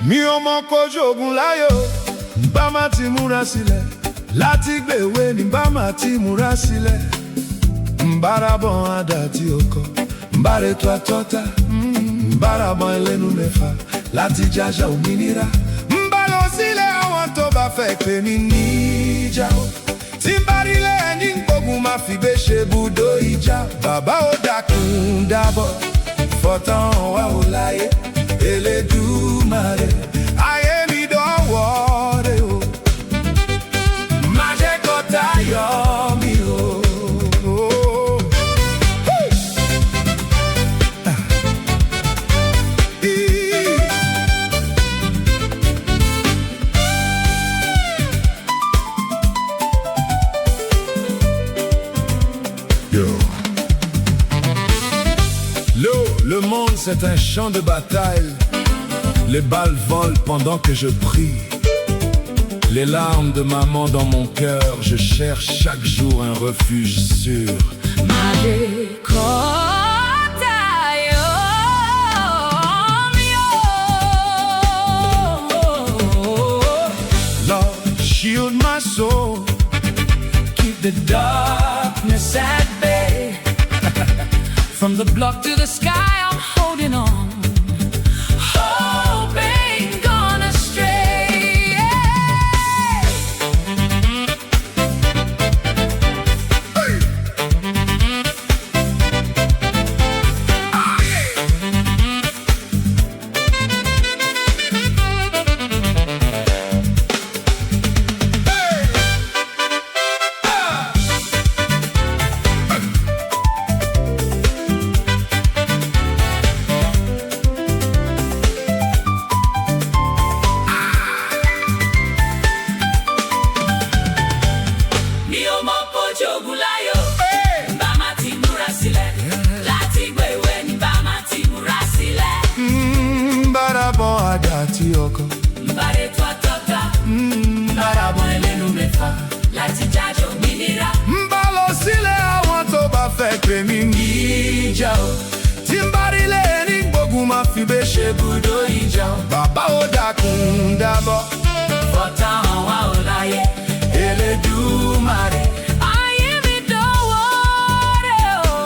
Mi ò mọ̀ kojú ogun láyò, bá má ti múra sílẹ̀. Láti gbèwé ni bá má ti múra sílẹ̀. Mbárabọ̀ àdá tí ó kọ, mbáretò àtọ́ta, mbárabọ̀ ẹlẹ́nu mẹ́fà láti jájá òmìnira. Mbá lọ sílẹ̀ àwọn tó bá fẹ́ pè mí níjà o. Tí n bá rí lẹ́yìn gbógun máa fi gbé ṣe bùdó ìjà. Bàbá ó dákun dábọ̀, fọ̀tán wà ó láyé. Elédùmarè, ayé mi dọ̀wọ́ rẹ o. Má jẹ́ kọ́tá yọ mí o. Le monde c'est un champ de bataille. Les balles volent pendant que je prie. Les larmes de maman dans mon cœur. Je cherche chaque jour un refuge sûr. Lord, shield my soul. Keep the darkness at bay. From the block to the sky, I'm holding on. Hope ain't gonna stray. Hey. Mbárabọ̀ àdá tí ó kọ, mbáretò àtọ́ta, mbárabọ̀ ẹlẹ́nu mẹ́fà láti jájá òmìnira. Mbá lọ sílẹ̀ àwọn tó bá fẹ́ pè mí níjà o. Tí n bá rí lẹ́yìn gbógun máa fi gbé ṣe bùdó ìjà o. Bàbá ó dákun dábọ̀, fọ̀tán wà ó láyé. Elédùmarè, ayé mi dọ̀wọ́ rẹ o.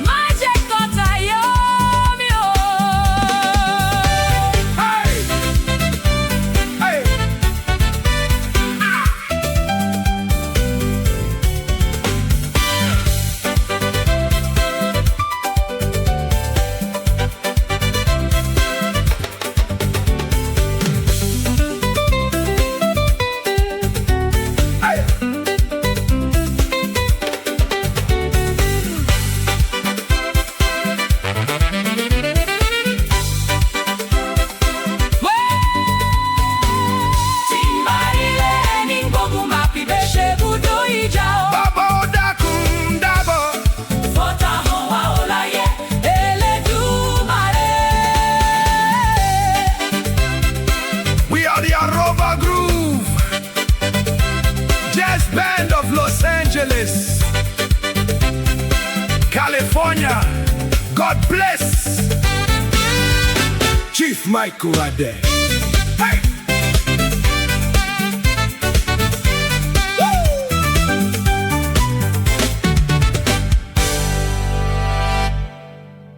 Má jẹ́ kọ́tá yọ mí o. hey! Hey! Aroba groove, jazz band of Los Angeles, California. God bless Chief Michael Ade.